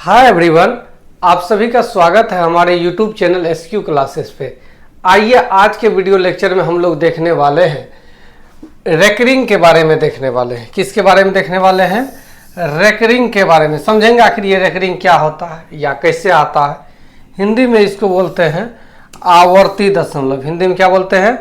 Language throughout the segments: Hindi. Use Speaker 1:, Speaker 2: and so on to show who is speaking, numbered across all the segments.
Speaker 1: हाय एवरीवन, आप सभी का स्वागत है हमारे यूट्यूब चैनल एसक्यू क्लासेस पे। आइए आज के वीडियो लेक्चर में हम लोग देखने वाले हैं रेकरिंग के बारे में देखने वाले हैं। किसके बारे में देखने वाले हैं? रेकरिंग के बारे में। समझेंगे आखिर ये रेकरिंग क्या होता है या कैसे आता है। हिंदी में इसको बोलते हैं आवर्ती दशमलव। हिंदी में क्या बोलते हैं?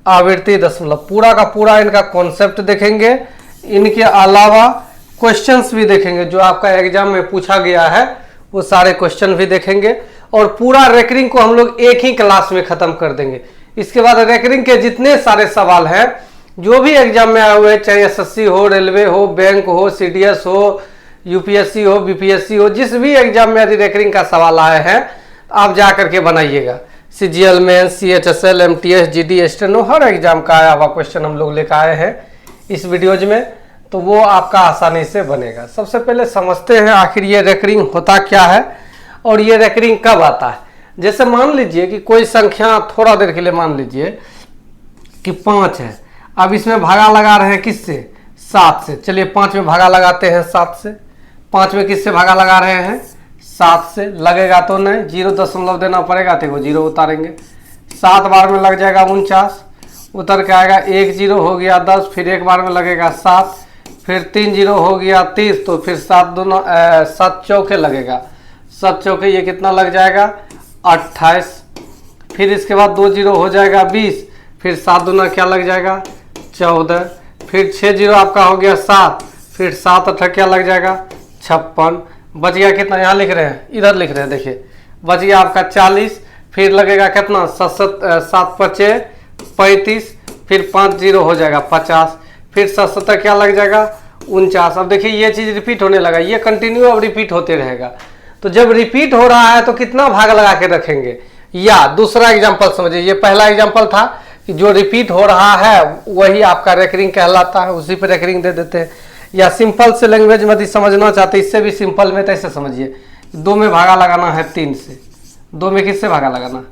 Speaker 1: आवर्ती दशमलव। पूरा का पूरा इनका कॉन्सेप्ट देखेंगे, इनके अलावा क्वेश्चंस भी देखेंगे जो आपका एग्जाम में पूछा गया है, वो सारे क्वेश्चन भी देखेंगे और पूरा रेकरिंग को हम लोग एक ही क्लास में खत्म कर देंगे। इसके बाद रेकरिंग के जितने सारे सवाल हैं जो भी एग्जाम में आए हुए, चाहे एसएससी हो, रेलवे हो, बैंक हो, सीडीएस हो, यूपीएससी हो, बीपीएससी हो, जिस भी एग्जाम में यदि रेकरिंग का सवाल आए हैं आप जा करके बनाइएगा। सीजीएल में, सीएचएसएल, एमटीएस, जीडी, स्टेनो, हर एग्जाम का आया हुआ क्वेश्चन हम लोग लेकर आए हैं इस वीडियोज में, तो वो आपका आसानी से बनेगा। सबसे पहले समझते हैं आखिर ये रेकरिंग होता क्या है और ये रेकरिंग कब आता है। जैसे मान लीजिए कि कोई संख्या, थोड़ा देर के लिए मान लीजिए कि 5 है। अब इसमें भागा लगा रहे हैं किससे? 7 से। चलिए 5 में भागा लगाते हैं 7 से। 5 में किससे भागा लगा रहे हैं? 7 से। लगेगा तो नहीं, 0 देना पड़ेगा, तो वो 0 उतारेंगे। 7 बार में लग जाएगा 49, उतर के आएगा 1 0 हो गया 10, फिर एक बार में लगेगा 7, फिर 3 0 हो गया 30, तो फिर 7 चौके लगेगा। 7 चौके ये कितना लग जाएगा? 28। फिर इसके बाद 2 0 हो जाएगा 20, फिर 7 दूना क्या लग जाएगा? 14। फिर 6 0 आपका हो गया 7, फिर 7 8 क्या लग जाएगा? 56। बच गया कितना? यहाँ लिख रहे हैं, इधर लिख रहे हैं, देखिए बच गया आपका 40। फिर लगेगा कितना? 7 5 35, फिर 5 0 हो जाएगा 50, फिर 7 क्या लग जाएगा? 49। अब देखिए ये चीज़ रिपीट होने लगा, ये कंटिन्यू अब रिपीट होते रहेगा। तो जब रिपीट हो रहा है तो कितना भाग लगा के रखेंगे? या दूसरा एग्जांपल समझिए, ये पहला एग्जांपल था कि जो रिपीट हो रहा है वही आपका रेकरिंग कहलाता है, उसी पर रेकरिंग दे देते हैं। या सिंपल से लैंग्वेज में यदि समझना चाहते, इससे भी सिंपल में, तो ऐसे समझिए 2 में भागा लगाना है 3 से। 2 में किससे भागा लगाना?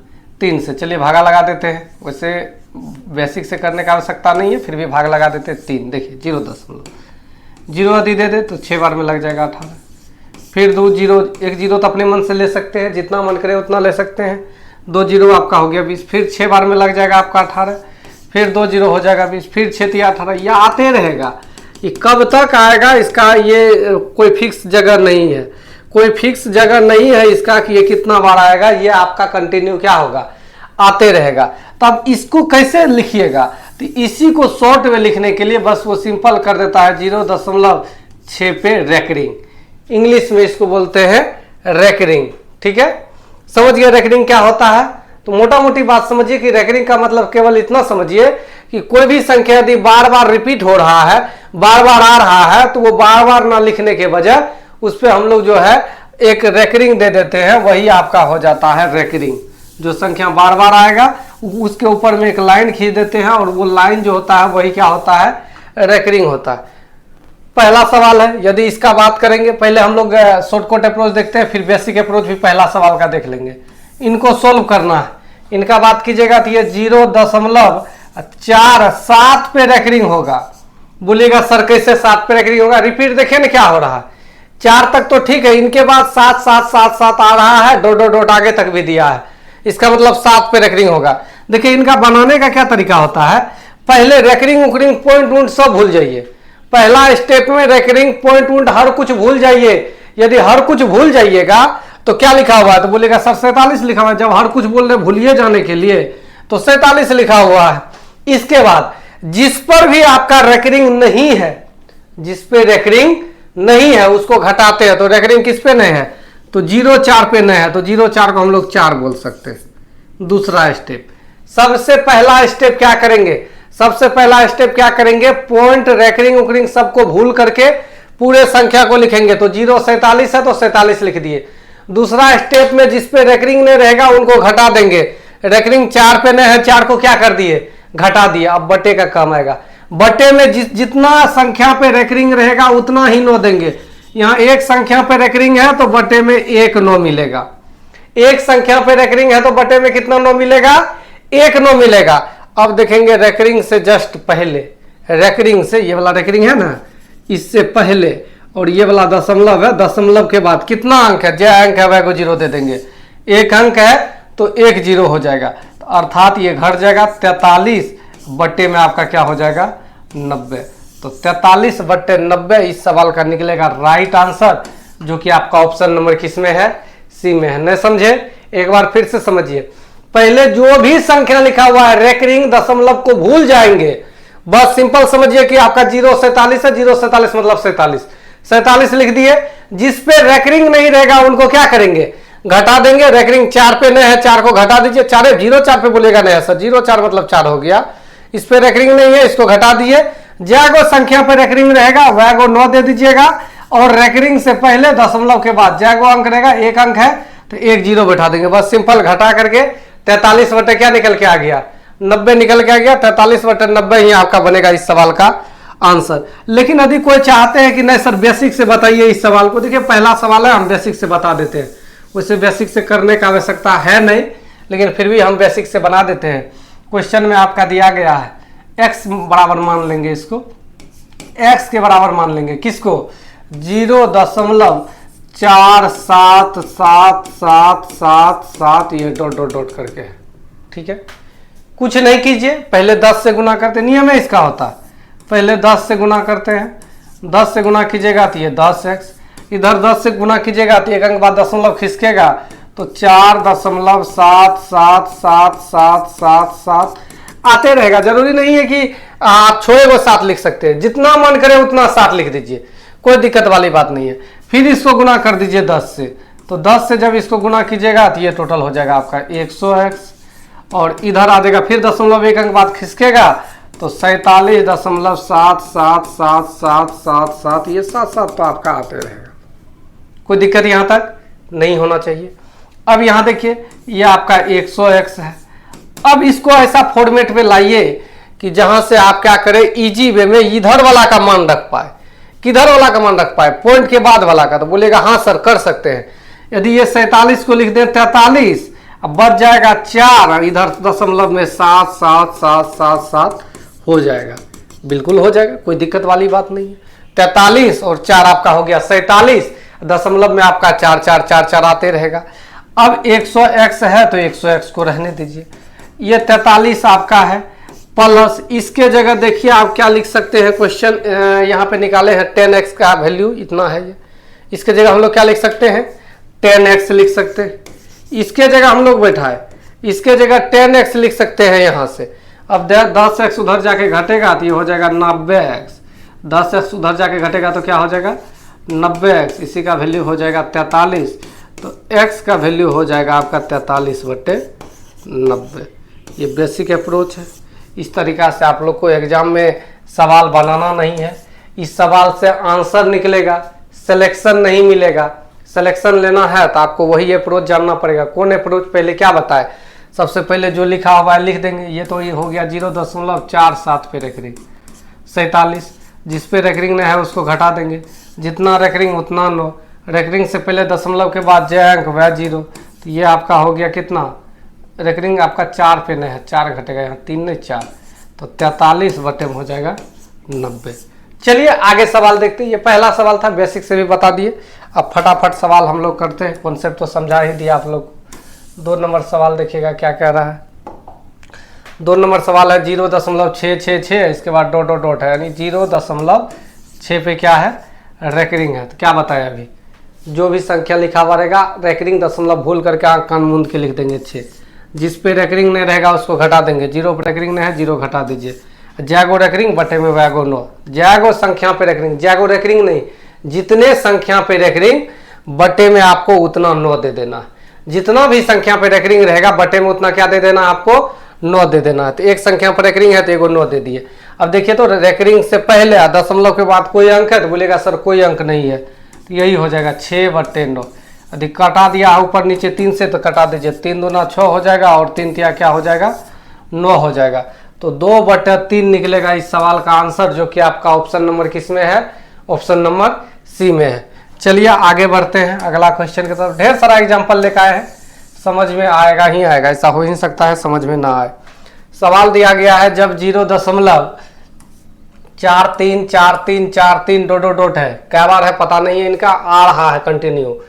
Speaker 1: 3 से। चलिए भागा लगा देते हैं, वैसे बेसिक से करने का आवश्यकता नहीं है, फिर भी भाग लगा देते हैं 3। देखिए 0 यदि दे दे तो 6 बार में लग जाएगा 18। फिर 2 0, 1 0 तो अपने मन से ले सकते हैं, जितना मन करे उतना ले सकते हैं। 2 0 आपका हो गया 20, फिर 6 बार में लग जाएगा आपका 18, फिर 2 0 हो जाएगा 20, फिर 6 3 18। यह आते रहेगा। ये कब तक आएगा इसका ये कोई फिक्स जगह नहीं है, कोई फिक्स जगह नहीं है इसका कि ये कितना बार आएगा। ये आपका कंटिन्यू क्या होगा? आते रहेगा। तो अब इसको कैसे लिखिएगा? तो इसी को शॉर्ट में लिखने के लिए बस वो सिंपल कर देता है 0.6 पे रेकरिंग। इंग्लिश में इसको बोलते हैं रेकरिंग। ठीक है, समझ गए रेकरिंग क्या होता है? तो मोटा मोटी बात समझिए कि रेकरिंग का मतलब केवल इतना समझिए कि कोई भी संख्या यदि बार बार रिपीट हो रहा है, बार बार आ रहा है, तो वो बार बार ना लिखने के बजाय उस पर हम लोग जो है एक रेकरिंग दे देते हैं, वही आपका हो जाता है रेकरिंग। जो संख्या बार बार आएगा उसके ऊपर में एक लाइन खींच देते हैं और वो लाइन जो होता है वही क्या होता है? रेकरिंग होता है। पहला सवाल है, यदि इसका बात करेंगे, पहले हम लोग शॉर्टकट अप्रोच देखते हैं, फिर बेसिक अप्रोच भी पहला सवाल का देख लेंगे। इनको सोल्व करना है, इनका बात कीजिएगा तो ये 0.47 पे रेकरिंग होगा। बोलिएगा सर कैसे 7 पे रेकरिंग होगा? रिपीट देखिए ना क्या हो रहा है। 4 तक तो ठीक है, इनके बाद 7 7 7 7 आ रहा है, डॉट आगे तक भी दिया है, इसका मतलब 7 पे रेकरिंग होगा। देखिए इनका बनाने का क्या तरीका होता है? पहले रेकरिंग उकरिंग पॉइंट वॉइंट सब भूल जाइए। पहला स्टेप में रेकरिंग पॉइंट वॉइंट हर कुछ भूल जाइए। यदि हर कुछ भूल जाइएगा तो क्या लिखा हुआ है? तो बोलेगा सर 47 लिखा हुआ है। जब हर कुछ बोल रहे भूलिए जाने के लिए तो 47 लिखा हुआ है। इसके बाद जिस पर भी आपका रेकरिंग नहीं है, जिस पे रेकरिंग नहीं है उसको घटाते हैं। तो रेकरिंग किस पे नहीं है? तो 0.4 पे नहीं है, तो 0.4 को हम लोग 4 बोल सकते हैं। दूसरा स्टेप, सबसे पहला स्टेप क्या करेंगे? सबसे पहला स्टेप क्या करेंगे? पॉइंट रेकरिंग उकरिंग सबको भूल करके पूरे संख्या को लिखेंगे। तो 0.47 है तो 47 लिख दिए। दूसरा स्टेप में जिस पे रेकरिंग नहीं रहेगा उनको घटा देंगे। रेकरिंग 4 पे नहीं है, 4 को क्या कर दिए? घटा दिए। अब बटे का काम आएगा। बटे में जितना संख्या पे रेकरिंग रहेगा उतना ही 9 देंगे। यहाँ एक संख्या पे रेकरिंग है तो बटे में 1 9 मिलेगा। एक संख्या पे रेकरिंग है तो बटे में कितना 9 मिलेगा? 1 9 मिलेगा। अब देखेंगे रेकरिंग से जस्ट पहले, रेकरिंग से, ये वाला रेकरिंग है ना, इससे पहले और ये वाला दशमलव है, दशमलव के बाद कितना अंक है, जो अंक है वह को 0 दे देंगे। एक अंक है तो एक 0 हो जाएगा, तो अर्थात ये घट जाएगा 43 बट्टे में आपका क्या हो जाएगा 90। तो 43 बट्टे 90 इस सवाल का निकलेगा राइट आंसर, जो कि आपका ऑप्शन नंबर किस में है, सी में है। नहीं समझे, एक बार फिर से समझिए। पहले जो भी संख्या लिखा हुआ है रेकरिंग दशमलव को भूल जाएंगे, बस सिंपल समझिए कि आपका 047 है, 047 मतलब 47 लिख दिए। जिस पे रेकरिंग नहीं रहेगा उनको क्या करेंगे, घटा देंगे। रेकरिंग 4 पे नहीं है, 4 को घटा दीजिए। 04 पे बोलेगा नहीं सर, 04 मतलब 4 हो गया। इस पे रेकरिंग नहीं है, इसको घटा दिए। जैगो संख्या पे रेकरिंग रहेगा वह को 9 दे दीजिएगा, और रेकरिंग से पहले दशमलव के बाद जैगो अंक रहेगा, एक अंक है तो एक 0 बैठा देंगे। बस सिंपल घटा करके 43 बटे क्या निकल के आ गया, 90 निकल के आ गया। 43 बटे 90 ही आपका बनेगा इस सवाल का आंसर। लेकिन यदि कोई चाहते हैं कि नहीं सर बेसिक से बताइए इस सवाल को, देखिए पहला सवाल है, हम बेसिक से बता देते हैं। वैसे बेसिक से करने का आवश्यकता है नहीं, लेकिन फिर भी हम बेसिक से बना देते हैं। क्वेश्चन में आपका दिया गया है x बराबर मान लेंगे, इसको x के बराबर मान लेंगे, किसको 0.477777 ये डॉट डॉट डॉट करके, ठीक है। कुछ नहीं कीजिए, पहले 10 से गुना करते, नियम है इसका होता है, पहले 10 से गुना करते हैं। 10 से गुना कीजिएगा तो ये 10x, इधर 10 से गुना कीजिएगा तो एक अंक बाद दशमलव खिसकेगा तो 4.777777 आते रहेगा। जरूरी नहीं है कि आप छोड़े वो 7 लिख सकते हैं, जितना मन करे उतना 7 लिख दीजिए, कोई दिक्कत वाली बात नहीं है। फिर इसको गुना कर दीजिए 10 से, तो 10 से जब इसको गुना कीजिएगा तो ये टोटल हो जाएगा आपका 100x, और इधर आ जाएगा फिर दशमलव एक अंक बाद खिसकेगा तो 47.777777 ये 7 तो आपका आते रहेगा, कोई दिक्कत यहाँ तक नहीं होना चाहिए। अब यहाँ देखिए ये आपका 100x है। अब इसको ऐसा फॉर्मेट में लाइए कि जहां से आप क्या करें, इजी वे में इधर वाला का मान रख पाए। किधर वाला का मान रख पाए, पॉइंट के बाद वाला का। तो बोलेगा हाँ सर कर सकते हैं। यदि ये 47 को लिख दें 43, अब बच जाएगा 4, इधर दशमलव में 7 हो जाएगा, बिल्कुल हो जाएगा, कोई दिक्कत वाली बात नहीं है। 43 और 4 आपका हो गया 47, दशमलव में आपका 4 आते रहेगा। अब 100x है तो 100x को रहने दीजिए। ये 43 आपका है, प्लस इसके जगह देखिए आप क्या लिख सकते हैं, क्वेश्चन यहाँ पे निकाले हैं 10x का वैल्यू इतना है ये, इसके जगह हम लोग क्या लिख सकते हैं 10x लिख सकते हैं। इसके जगह हम लोग बैठाए, इसके जगह 10x लिख सकते हैं यहाँ से। अब 10x उधर जाके घटेगा तो ये हो जाएगा 90x, 10x उधर जाके घटेगा तो क्या हो जाएगा 90x, इसी का वैल्यू हो जाएगा 43, तो x का वैल्यू हो जाएगा आपका 43/90। ये बेसिक अप्रोच है। इस तरीक़ा से आप लोग को एग्जाम में सवाल बनाना नहीं है, इस सवाल से आंसर निकलेगा, सिलेक्शन नहीं मिलेगा। सिलेक्शन लेना है तो आपको वही अप्रोच जानना पड़ेगा। कौन अप्रोच, पहले क्या बताए, सबसे पहले जो लिखा हुआ है लिख देंगे। ये तो ये हो गया 0.47 पे रेकरिंग, 47 जिस पे रेकरिंग नहीं है उसको घटा देंगे, जितना रेकरिंग उतना 9, रेकरिंग से पहले दशमलव के बाद जय अंक वह 0, तो ये आपका हो गया कितना, रेकरिंग आपका 4 पे नहीं है, 4 घटेगा यहाँ, 3 नहीं 4, तो 43 बटे में हो जाएगा 90। चलिए आगे सवाल देखते हैं। ये पहला सवाल था, बेसिक से भी बता दिए। अब फटाफट सवाल हम लोग करते हैं, कॉन्सेप्ट तो समझा ही दिया आप लोग। 2 नंबर सवाल देखिएगा क्या कह रहा है। 2 नंबर सवाल है 0.666, इसके बाद डॉट डॉट डॉट है, यानी 0.6 पे क्या है रेकरिंग है। तो क्या बताया अभी, जो भी संख्या लिखा हुआ रहेगा रेकरिंग दशमलव भूल करके आंख कान मूंद के लिख देंगे 6, जिस पे रेकरिंग नहीं रहेगा उसको घटा देंगे। 0 पे रेकरिंग नहीं है 0 घटा दीजिए। जैगो रेकरिंग बटे में वैगो 9, जैगो संख्या पे रेकरिंग, जैगो रेकरिंग नहीं, जितने संख्या पे रेकरिंग बटे में आपको उतना 9 दे देना। जितना भी संख्या पे रेकरिंग रहेगा बटे में उतना क्या दे देना, आपको 9 दे देना है। तो एक संख्या पर रेकरिंग है तो एगो 9 दे दिए। अब देखिए तो रेकरिंग से पहले दशमलव के बाद कोई अंक है तो बोलेगा सर कोई अंक नहीं है, तो यही हो जाएगा 6/9। यदि कटा दिया ऊपर नीचे 3 से तो कटा दीजिए, 3 दूना 6 हो जाएगा और 3 तिया क्या हो जाएगा 9 हो जाएगा। तो 2/3 निकलेगा इस सवाल का आंसर, जो कि आपका ऑप्शन नंबर किस में है, ऑप्शन नंबर सी में है। चलिए आगे बढ़ते हैं अगला क्वेश्चन की तरफ। ढेर सारा एग्जाम्पल लेकर आए हैं, समझ में आएगा ही आएगा, ऐसा हो ही सकता है समझ में ना आए। सवाल दिया गया है जब 0.5 4 3 4 3 4 3 डॉट डॉट डॉट है, क्या बार है पता नहीं है, इनका आ रहा है कंटिन्यू,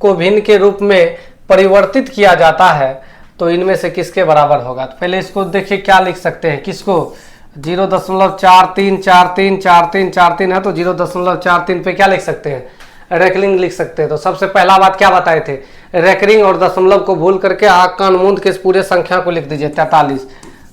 Speaker 1: को भिन्न के रूप में परिवर्तित किया जाता है तो इनमें से किसके बराबर होगा। तो पहले इसको देखिए क्या लिख सकते हैं, किसको 0.43434343 है तो 0.43 पे क्या लिख सकते हैं, रेकरिंग लिख सकते हैं। तो सबसे पहला बात क्या बताए थे, रेकरिंग और दशमलव को भूल करके आँख कान मूंद के इस पूरे संख्या को लिख दीजिए 43,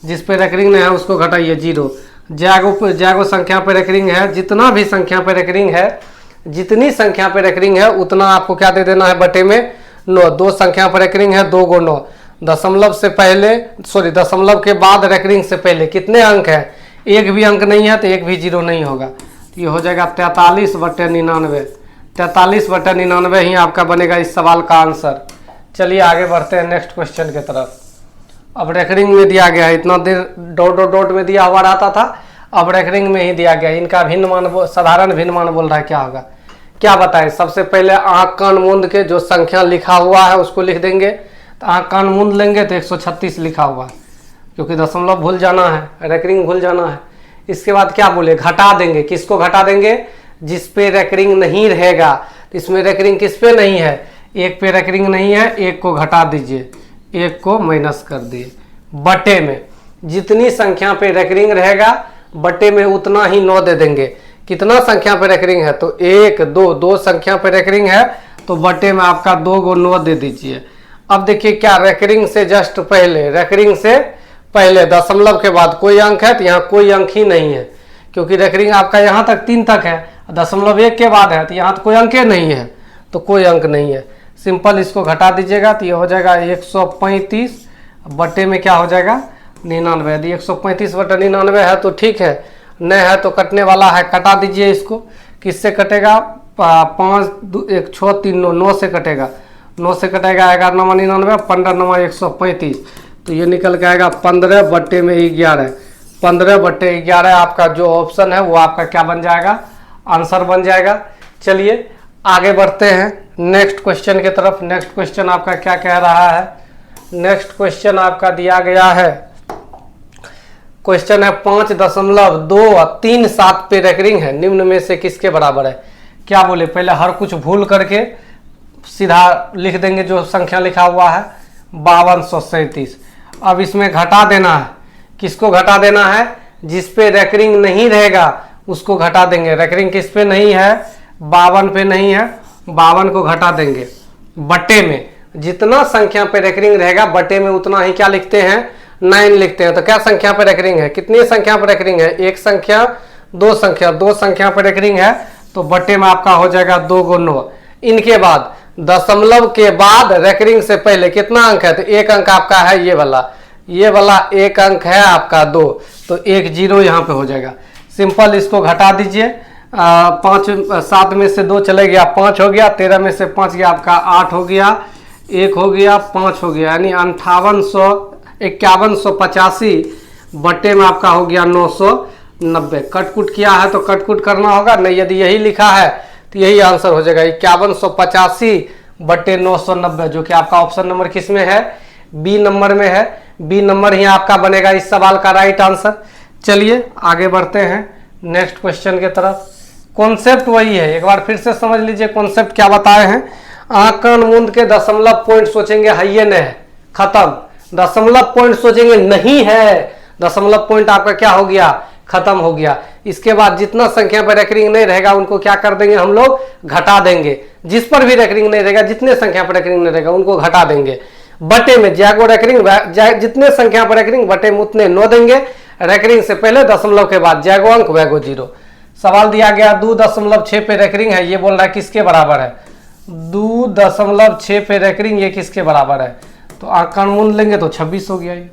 Speaker 1: जिस पे रेकरिंग नहीं है उसको घटाइए 0। जैगो संख्या पे रेकरिंग है, जितना भी संख्या पे रेकरिंग है, जितनी संख्या पे रेकरिंग है उतना आपको क्या दे देना है, बटे में 9। 2 संख्या पर रेकरिंग है, 2 × 9, दशमलव से पहले दशमलव के बाद रेकरिंग से पहले कितने अंक है, एक भी अंक नहीं है तो एक भी 0 नहीं होगा, तो ये हो जाएगा 43/99। 43/99 ही आपका बनेगा इस सवाल का आंसर। चलिए आगे बढ़ते हैं नेक्स्ट क्वेश्चन की तरफ। अब रेकरिंग में दिया गया है, इतना देर डॉट डॉट डॉट में दिया हुआ रहता था, अब रेकरिंग में ही दिया गया। इनका भिन्न मान, साधारण भिन्न मान बोल रहा है, क्या होगा, क्या बताएं। सबसे पहले आँख कान मूंद के जो संख्या लिखा हुआ है उसको लिख देंगे, तो आँख कान मूंद लेंगे तो 136 लिखा हुआ है, क्योंकि दशमलव भूल जाना है, रेकरिंग भूल जाना है। इसके बाद क्या बोले, घटा देंगे, किसको घटा देंगे, जिस पे रेकरिंग नहीं रहेगा। इसमें रेकरिंग किस पे नहीं है, एक पे रेकरिंग नहीं है, एक को घटा दीजिए, एक को माइनस कर दिए, बटे में जितनी संख्या पे रेकरिंग रहेगा बटे में उतना ही 9 दे देंगे। कितना संख्या पे रेकरिंग है, तो 1 2 2 संख्या पे रेकरिंग है तो बटे में आपका 2 × 9 दे दीजिए। अब देखिए क्या, रेकरिंग से जस्ट पहले, रेकरिंग से पहले दशमलव के बाद कोई अंक है तो यहाँ कोई अंक ही नहीं है, क्योंकि रेकरिंग आपका यहाँ तक 3 तक है, दशमलव 1 के बाद है तो यहाँ तो कोई अंक नहीं है, तो कोई अंक नहीं है। सिंपल इसको घटा दीजिएगा तो ये हो जाएगा 135 बटे में क्या हो जाएगा 99। यदि 135/99 है तो ठीक है, नहीं है तो कटने वाला है, कटा दीजिए इसको। किससे कटेगा, 5 2 1 6 3 9, 9 से कटेगा, 9 से कटेगा 11 9 99, 15 9 135, तो ये निकल के आएगा 15 बटे में 11। 15 बटे 11 आपका जो ऑप्शन है वो आपका क्या बन जाएगा, आंसर बन जाएगा। चलिए आगे बढ़ते हैं नेक्स्ट क्वेश्चन की तरफ। नेक्स्ट क्वेश्चन आपका क्या कह रहा है, नेक्स्ट क्वेश्चन आपका दिया गया है, क्वेश्चन है 5.237 पे रेकरिंग है, निम्न में से किसके बराबर है। क्या बोले, पहले हर कुछ भूल करके सीधा लिख देंगे जो संख्या लिखा हुआ है 5237। अब इसमें घटा देना है, किसको घटा देना है, जिस पे रेकरिंग नहीं रहेगा उसको घटा देंगे। रेकरिंग किस पे नहीं है, 52 पे नहीं है, 52 को घटा देंगे, बटे में जितना संख्या पे रेकरिंग रहेगा बटे में उतना ही क्या लिखते हैं, 9 लिखते हैं। तो क्या संख्या पे रेकरिंग है, कितनी संख्या पे रेकरिंग है, एक संख्या, दो संख्या पे रेकरिंग है तो बटे में आपका हो जाएगा 2 × 9। इनके बाद दशमलव के बाद रेकरिंग से पहले कितना अंक है, तो एक अंक आपका है ये वाला एक अंक है आपका 2, तो 1 0 यहाँ पे हो जाएगा। सिंपल इसको घटा दीजिए, 7 में से 2 चले गया, 5 हो गया, 13 में से 5 गया आपका 8 हो गया, 1 हो गया, 5 हो गया, यानी 5185 बटे में आपका हो गया 990। कटकुट किया है तो कटकुट करना होगा, नहीं यदि यही लिखा है तो यही आंसर हो जाएगा 5185 बटे 990, जो कि आपका ऑप्शन नंबर किस में है, बी नंबर में है। बी नंबर ही आपका बनेगा इस सवाल का राइट आंसर। चलिए आगे बढ़ते हैं नेक्स्ट क्वेश्चन की तरफ। कॉन्सेप्ट वही है, एक बार फिर से समझ लीजिए कॉन्सेप्ट क्या बताए हैं। आँख कान मूंद के दशमलव पॉइंट सोचेंगे है नहीं है, खत्म। दशमलव पॉइंट सोचेंगे नहीं है, दशमलव पॉइंट आपका क्या हो गया, खत्म हो गया। इसके बाद जितना संख्या पर रेकरिंग नहीं रहेगा उनको क्या कर देंगे हम लोग, घटा देंगे। जिस पर भी रेकरिंग नहीं रहेगा, जितने संख्या पर रेकरिंग नहीं रहेगा उनको घटा देंगे। बटे में जैगो रेकरिंग, जितने संख्या पर रेकरिंग बटे में उतने 9 देंगे। रेकरिंग से पहले दशमलव के बाद जैगो अंक वैगो 0। सवाल दिया गया 2.6 पे रेकरिंग है, ये बोल रहा है किसके बराबर है, 2.6 पे रेकरिंग ये किसके बराबर है, तो आँख कान मूंद लेंगे तो 26 हो गया। ये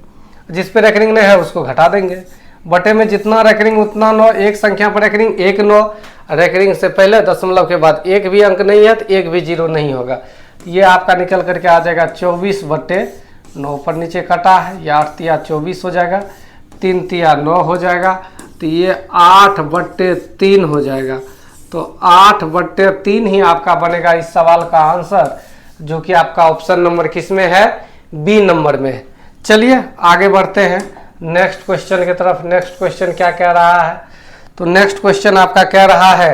Speaker 1: जिस पे रेकरिंग नहीं है उसको घटा देंगे। बटे में जितना रेकरिंग उतना 9, एक संख्या पर रेकरिंग 1 9, रेकरिंग से पहले दशमलव के बाद एक भी अंक नहीं है तो एक भी 0 नहीं होगा। ये आपका निकल करके आ जाएगा 24 बटे 9, पर नीचे कटा है, ये 8 तिया 24 हो जाएगा, 3 तिया 9 हो जाएगा, तो ये 8 बटे 3 हो जाएगा। तो 8 बटे 3 ही आपका बनेगा इस सवाल का आंसर, जो कि आपका ऑप्शन नंबर किस में है, बी नंबर में है। चलिए आगे बढ़ते हैं नेक्स्ट क्वेश्चन की तरफ। नेक्स्ट क्वेश्चन क्या कह रहा है, तो नेक्स्ट क्वेश्चन आपका कह रहा है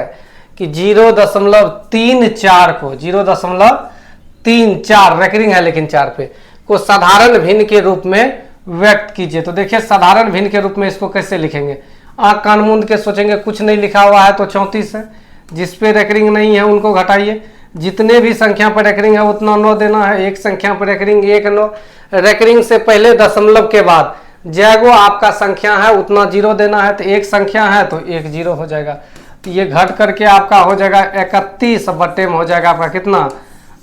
Speaker 1: कि 0.34 को 0.34 रेकरिंग है लेकिन 4 पे को साधारण भिन्न के रूप में व्यक्त कीजिए। तो देखिए साधारण भिन्न के रूप में इसको कैसे लिखेंगे, आंख कान मूंद के सोचेंगे कुछ नहीं लिखा हुआ है तो 34 है, जिस पे रेकरिंग नहीं है उनको घटाइए, जितने भी संख्या पर रेकरिंग है उतना 9 देना है, एक संख्या पर रेकरिंग 1 9, रेकरिंग से पहले दशमलव के बाद जैगो आपका संख्या है उतना 0 देना है, तो एक संख्या है तो 1 0 हो जाएगा, तो ये घट करके आपका हो जाएगा 31 बट्टे में हो जाएगा आपका कितना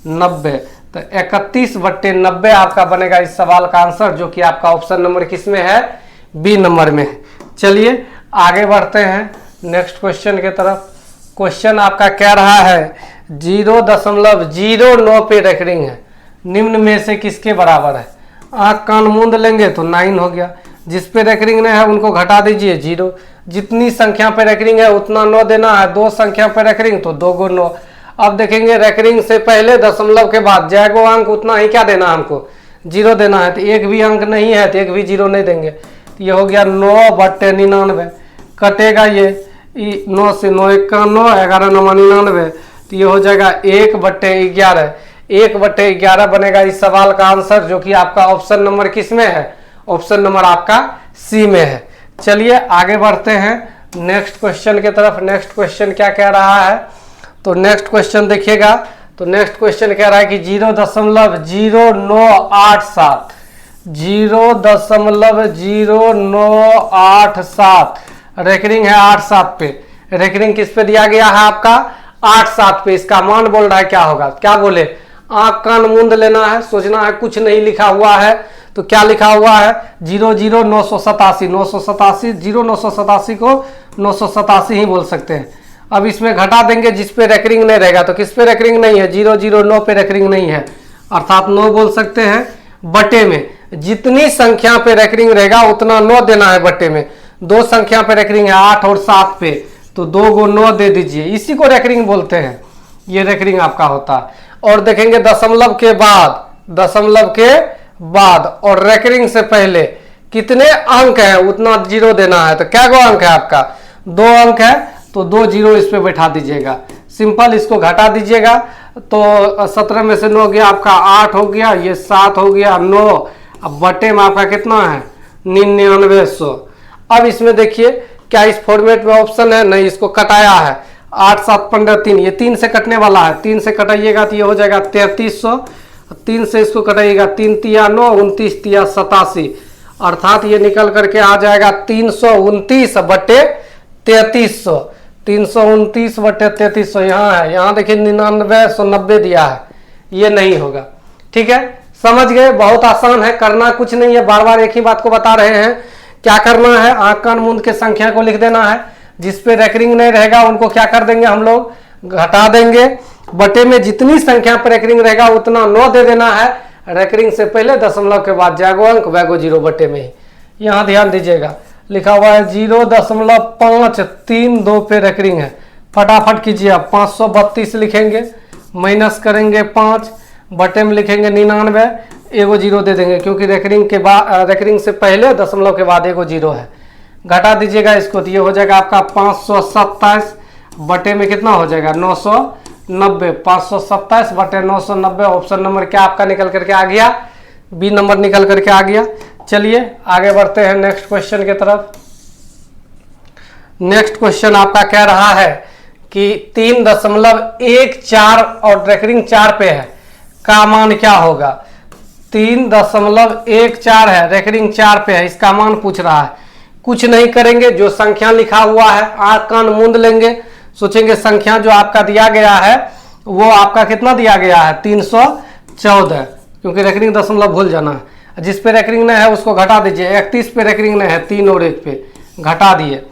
Speaker 1: 90, तो 31/90 आपका बनेगा इस सवाल का आंसर, जो कि आपका ऑप्शन नंबर किस में है, बी नंबर में है। चलिए आगे बढ़ते हैं नेक्स्ट क्वेश्चन के तरफ। क्वेश्चन आपका कह रहा है 0.09 पे रेकरिंग है, निम्न में से किसके बराबर है। आंख कान मूंद लेंगे तो 9 हो गया, जिस पे रेकरिंग नहीं है उनको घटा दीजिए 0, जितनी संख्या पे रेकरिंग है उतना 9 देना है, 2 संख्या पे रेकरिंग तो 2 × 9। अब देखेंगे रेकरिंग से पहले दशमलव के बाद जैगो अंक उतना ही क्या देना है हमको 0 देना है, तो एक भी अंक नहीं है तो एक भी 0 नहीं देंगे, तो ये हो गया 9/99, कटेगा ये 9 से 9 1 9, 11 9 99, तो ये हो जाएगा 1/11, 1/11 बनेगा इस सवाल का आंसर, जो कि आपका ऑप्शन नंबर किस में है, ऑप्शन नंबर आपका सी में है। चलिए आगे बढ़ते हैं नेक्स्ट क्वेश्चन की तरफ। नेक्स्ट क्वेश्चन क्या कह रहा है, तो नेक्स्ट क्वेश्चन देखिएगा, तो नेक्स्ट क्वेश्चन कह रहा है कि 0.0987 0.0987 रेकरिंग है 87 पे, रेकरिंग किस पे दिया गया है आपका 87 पे, इसका मान बोल रहा है क्या होगा, क्या बोले, आंख कान मूंद लेना है, सोचना है कुछ नहीं लिखा हुआ है, तो क्या लिखा हुआ है 00987 987 को 987 ही बोल सकते हैं। अब इसमें घटा देंगे जिस पे रेकरिंग नहीं रहेगा, तो किस पे रेकरिंग नहीं है 009 पे रेकरिंग नहीं है, अर्थात 9 बोल सकते हैं, बटे में जितनी संख्या पे रेकरिंग रहेगा उतना 9 देना है, बटे में 2 संख्या पे रेकरिंग है 8 और 7 पे, तो 2 × 9 दे दीजिए, इसी को रेकरिंग बोलते हैं, ये रेकरिंग आपका होता है। और देखेंगे दशमलव के बाद और रेकरिंग से पहले कितने अंक है उतना 0 देना है, तो क्या गो अंक है आपका 2 अंक है, तो 2 0 इस पे बैठा दीजिएगा, सिंपल इसको घटा दीजिएगा, तो 17 में से 9 गया आपका 8 हो गया, ये 7 हो गया 9, अब बटे में आपका कितना है 9900। अब इसमें देखिए क्या इस फॉर्मेट में ऑप्शन है, नहीं, इसको कटाया है 8 7 15 3, ये 3 से कटने वाला है, 3 से कटाइएगा तो ये हो जाएगा 3300, 3 से इसको कटाइएगा 3 तिया 9 29 तिया 87, अर्थात ये निकल करके आ जाएगा 329/3300, 329/3300 यहाँ है, यहाँ देखिए 9990 दिया है, ये नहीं होगा। ठीक है, समझ गए, बहुत आसान है, करना कुछ नहीं है, बार बार एक ही बात को बता रहे हैं, क्या करना है आंख कान मूंद के संख्या को लिख देना है, जिस पे रेकरिंग नहीं रहेगा उनको क्या कर देंगे हम लोग घटा देंगे, बटे में जितनी संख्या पर रेकरिंग रहेगा उतना 9 दे देना है, रेकरिंग से पहले दशमलव के बाद जैगो अंक वैगो 0 बटे में ही, यहाँ ध्यान दीजिएगा लिखा हुआ है 0.532 पे रेकरिंग है, फटाफट कीजिए आप 532 लिखेंगे, माइनस करेंगे 5, बटे में लिखेंगे 99, एगो 0 दे देंगे क्योंकि रेकरिंग के बाद रेकरिंग से पहले दशमलव के बाद एगो 0 है, घटा दीजिएगा इसको, तो ये हो जाएगा आपका 527 बटे में कितना हो जाएगा 990, 527 बटे 990, ऑप्शन नंबर क्या आपका निकल करके आ गया, बी नंबर निकल करके आ गया। चलिए आगे बढ़ते हैं नेक्स्ट क्वेश्चन की तरफ। नेक्स्ट क्वेश्चन आपका कह रहा है कि 3.14 और रेकरिंग 4 पे है, का मान क्या होगा, 3.14 है, रेकरिंग 4 पे है, इसका मान पूछ रहा है। कुछ नहीं करेंगे, जो संख्या लिखा हुआ है आंख कान मूंद लेंगे, सोचेंगे संख्या जो आपका दिया गया है वो आपका कितना दिया गया है 314, क्योंकि रेकरिंग दशमलव भूल जाना है, जिस पे रेकरिंग नहीं है उसको घटा दीजिए, 31 पे रेकरिंग नहीं है, 3 और 1 पे घटा दिए,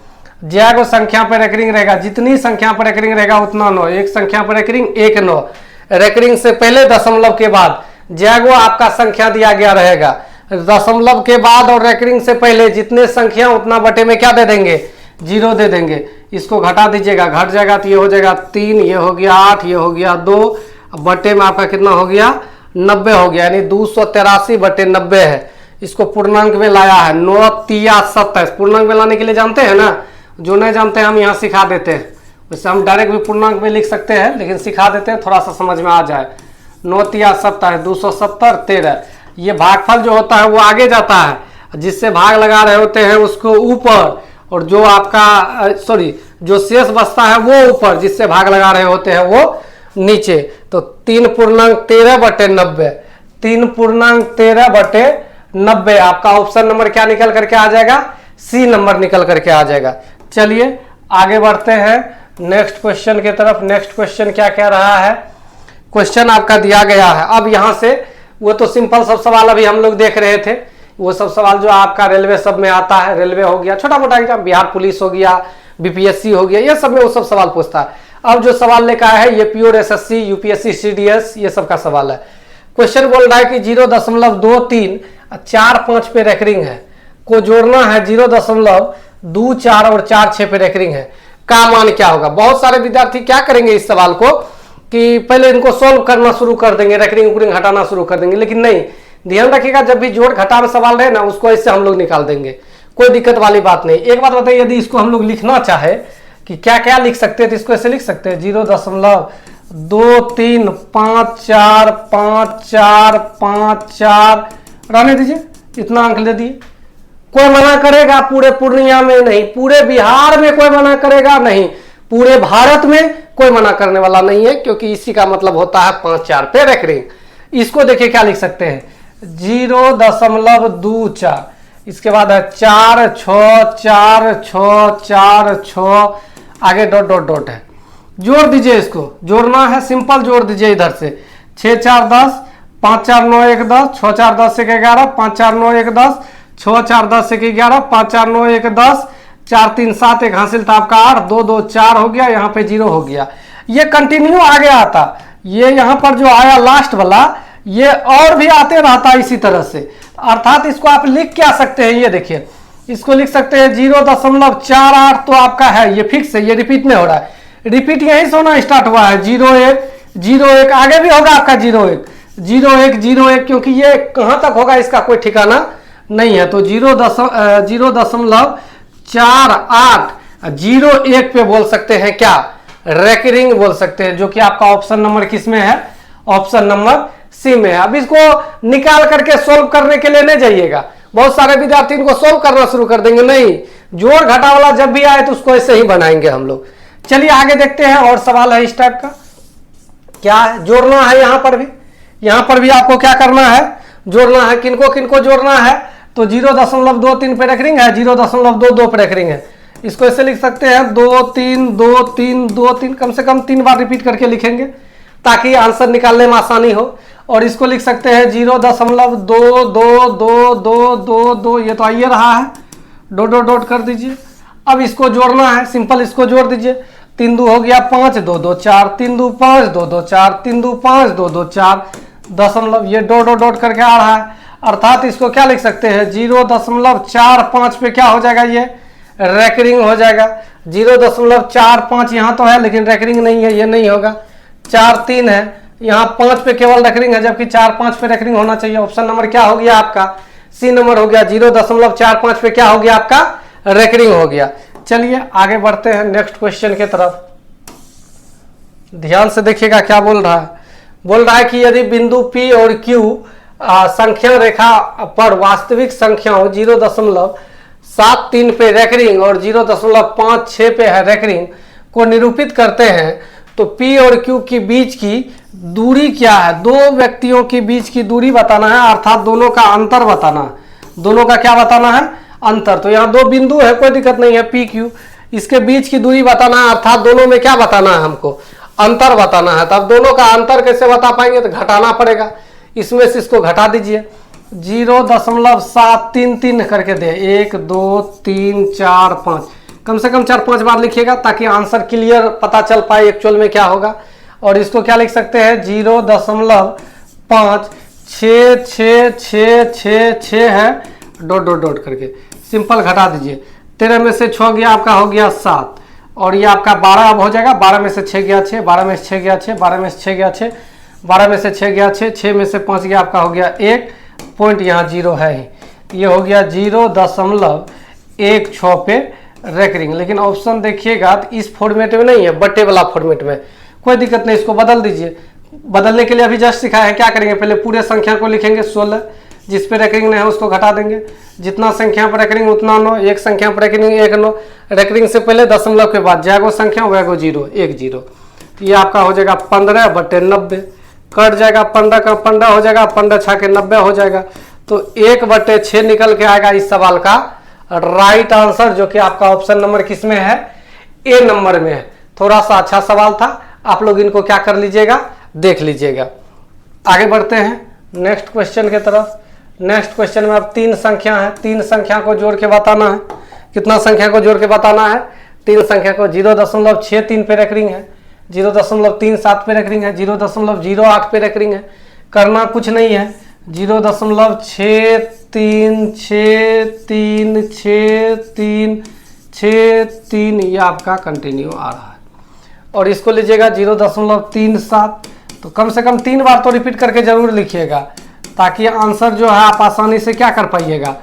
Speaker 1: जैगो संख्या पे रेकरिंग रहेगा, जितनी संख्या पर रेकरिंग रहेगा उतना 9, एक संख्या पर रेकरिंग 1 9, रेकरिंग से पहले दशमलव के बाद जैगो आपका संख्या दिया गया रहेगा, दशमलव के बाद और रेकरिंग से पहले जितने संख्या उतना बटे में क्या दे देंगे 0 दे देंगे, इसको घटा दीजिएगा, घट जाएगा तो ये हो जाएगा 3, ये हो गया 8, ये हो गया 2, बटे में आपका कितना हो गया 90 हो गया, यानी 283/90 है, इसको पूर्णांक में लाया है 9 तिया 27, पूर्णांक में लाने के लिए जानते हैं ना जो नहीं जानते हैं हम यहाँ सिखा देते हैं। वैसे हम डायरेक्ट भी पूर्णांक में लिख सकते हैं, लेकिन सिखा देते हैं थोड़ा सा समझ में आ जाए। 9 तिया 70 है, 270 13। ये भागफल जो होता है वो आगे जाता है, जिससे भाग लगा रहे होते हैं उसको ऊपर, और जो आपका जो शेष बचता है वो ऊपर, जिससे भाग लगा रहे होते हैं वो नीचे। तो 3/13/90, 3/13/90 आपका ऑप्शन नंबर क्या निकल करके आ जाएगा? सी नंबर निकल करके आ जाएगा। चलिए आगे बढ़ते हैं नेक्स्ट क्वेश्चन की तरफ। नेक्स्ट क्वेश्चन क्या कह रहा है? क्वेश्चन आपका दिया गया है। अब यहां से वो तो सिंपल सब सवाल अभी हम लोग देख रहे थे, वो सब सवाल जो आपका रेलवे सब में आता है, रेलवे हो गया, छोटा मोटा एग्जाम, बिहार पुलिस हो गया, बीपीएससी हो गया, ये सब में वो सब सवाल पूछता है। अब जो सवाल लेकर आया है ये प्योर एसएससी, यूपीएससी, सीडीएस, ये सब का सवाल है। क्वेश्चन बोल रहा है कि 0.23 4-5 पे रेकरिंग है, को जोड़ना है 0.24 और 4-6 पे रेकरिंग है, का मान क्या होगा? बहुत सारे विद्यार्थी क्या करेंगे इस सवाल को कि पहले इनको सोल्व करना शुरू कर देंगे, रेकरिंग उकरिंग हटाना शुरू कर देंगे, लेकिन नहीं, ध्यान रखिएगा जब भी जोड़ घटा में सवाल रहे ना, उसको ऐसे हम लोग निकाल देंगे, कोई दिक्कत वाली बात नहीं। एक बात बताइए, यदि इसको हम लोग लिखना चाहे कि क्या क्या लिख सकते हैं, तो इसको ऐसे लिख सकते हैं 0.23545454 रहने दीजिए, इतना अंक ले दिए। कोई मना करेगा? पूरे पूर्णिया में नहीं, पूरे बिहार में कोई मना करेगा नहीं, पूरे भारत में कोई मना करने वाला नहीं है, क्योंकि इसी का मतलब होता है 5-4 पे रेकरिंग। इसको देखिए क्या लिख सकते हैं 0.24, इसके बाद है 4-6 आगे डॉट डॉट डॉट है। जोड़ दीजिए, इसको जोड़ना है, सिंपल जोड़ दीजिए इधर से 6-4 10, 5-4 9 1 10, 6-4 10 1 11, 5-4 9 1 10, 6-4 10 1 11, 5-4 9 1 10, 4-3 7 1 हासिल था आपका 8, 2-2 4 हो गया, यहाँ पे 0 हो गया। ये कंटिन्यू आगे आता, ये यहाँ पर जो आया लास्ट वाला, ये और भी आते रहता इसी तरह से, अर्थात इसको आप लिख क्या सकते हैं, ये देखिए इसको लिख सकते हैं 0.48 तो आपका है, ये फिक्स है, ये रिपीट नहीं हो रहा है, रिपीट यहीं से होना स्टार्ट हुआ है। 0-1 आगे भी होगा आपका 0-1, क्योंकि ये कहां तक होगा इसका कोई ठिकाना नहीं है। तो 0.4801 पे बोल सकते हैं क्या? रेकरिंग बोल सकते हैं, जो कि आपका ऑप्शन नंबर किस में है? ऑप्शन नंबर सी में है। अब इसको निकाल करके सोल्व करने के लिए नहीं जाइएगा, बहुत सारे विद्यार्थी इनको सोल्व करना शुरू कर देंगे, नहीं, जोड़ घटा वाला जब भी आए तो उसको ऐसे ही बनाएंगे हम लोग। चलिए आगे देखते हैं, और सवाल है इस टाइप का, क्या है? जोड़ना है, यहां पर भी आपको क्या करना है? जोड़ना है। किनको किनको जोड़ना है? तो 0.23 पे रेकरिंग है, 0.22 पे रेकरिंग है। इसको ऐसे लिख सकते हैं 2-3 कम से कम 3 बार रिपीट करके लिखेंगे ताकि आंसर निकालने में आसानी हो। और इसको लिख सकते हैं 0.222222, ये तो आइए रहा है, डॉट डॉट डॉट कर दीजिए। अब इसको जोड़ना है, सिंपल इसको जोड़ दीजिए, 3 2 हो गया 5, 2 2 4, 3 2 5, 2 2 4, 3 2 5, 2 2 4 दशमलव, ये डॉट डॉट डॉट करके आ रहा है, अर्थात इसको क्या लिख सकते हैं 0.45 पे क्या हो जाएगा? ये रेकरिंग हो जाएगा। 0.45 यहाँ तो है, लेकिन रेकरिंग नहीं है, ये नहीं होगा। 4-3 है, यहाँ 5 पे केवल रेकरिंग है, जबकि 4-5 पे रेकरिंग होना चाहिए। ऑप्शन नंबर क्या हो गया आपका? सी नंबर हो गया। 0.45 पे क्या हो गया आपका? रेकरिंग हो गया। चलिए आगे बढ़ते हैं नेक्स्ट क्वेश्चन की तरफ। ध्यान से देखिएगा क्या बोल रहा है। बोल रहा है कि यदि बिंदु P और Q संख्या रेखा पर वास्तविक संख्याओं 0.73 पे रेकरिंग और 0.56 पे है रेकरिंग को निरूपित करते हैं, तो P और Q के बीच की दूरी क्या है? दो व्यक्तियों के बीच की दूरी बताना है, अर्थात दोनों का अंतर बताना है। दोनों का क्या बताना है? अंतर। तो यहाँ 2 बिंदु है, कोई दिक्कत नहीं है, P Q, इसके बीच की दूरी बताना है, अर्थात दोनों में क्या बताना है हमको? अंतर बताना है। तब दोनों का अंतर कैसे बता पाएंगे? तो घटाना पड़ेगा, इसमें से इसको घटा दीजिए, 0.733 करके दे, 1 2 3 4 5, कम से कम 4-5 बार लिखिएगा ताकि आंसर क्लियर पता चल पाए एक्चुअल में क्या होगा। और इसको क्या लिख सकते हैं 0.566666 है, डॉट डॉट डॉट करके सिंपल घटा दीजिए। 13 में से 6 गया आपका, हो गया 7, और ये आपका 12 अब हो जाएगा। 12 में से 6 गया 6, 12 में से 6 गया 6, 12 में से 6 गया 6, 12 में से 6 गया 6, 6 में से 5 गया आपका, हो गया 1 पॉइंट, यहाँ 0 है ही, ये हो गया 0.16 पे रेकरिंग। लेकिन ऑप्शन देखिएगा तो इस फॉर्मेट में नहीं है, बट्टे वाला फॉर्मेट में। कोई दिक्कत नहीं, इसको बदल दीजिए। बदलने के लिए अभी जस्ट सिखाया है। क्या करेंगे, पहले पूरे संख्या को लिखेंगे 16, जिस पे रेकरिंग नहीं है उसको घटा देंगे। जितना संख्या पर रेकरिंग उतना 9, एक संख्या पर रेकरिंग 1 9। रेकरिंग से पहले दशमलव के बाद जाएगो संख्या वैगो 0 1 0। ये आपका हो जाएगा 15/90, कट जाएगा 15 का 15 हो जाएगा, 15 6 के 90 हो जाएगा। तो 1/6 निकल के आएगा इस सवाल का राइट आंसर, जो कि आपका ऑप्शन नंबर किस में है, ए नंबर में है। थोड़ा सा अच्छा सवाल था, आप लोग इनको क्या कर लीजिएगा, देख लीजिएगा। आगे बढ़ते हैं नेक्स्ट क्वेश्चन के तरफ। नेक्स्ट क्वेश्चन में अब 3 संख्या है, 3 संख्या को जोड़ के बताना है। कितना संख्या को जोड़ के बताना है, 3 संख्या को। 0.63 पे रेकरिंग है, 0.37 पे रेकरिंग है, 0.08 पे रेकरिंग है। करना कुछ नहीं है, 0.63636363 ये आपका कंटिन्यू आ रहा है। और इसको लीजिएगा 0.37, तो कम से कम 3 बार तो रिपीट करके जरूर लिखिएगा, ताकि आंसर जो है आप आसानी से क्या कर पाइएगा,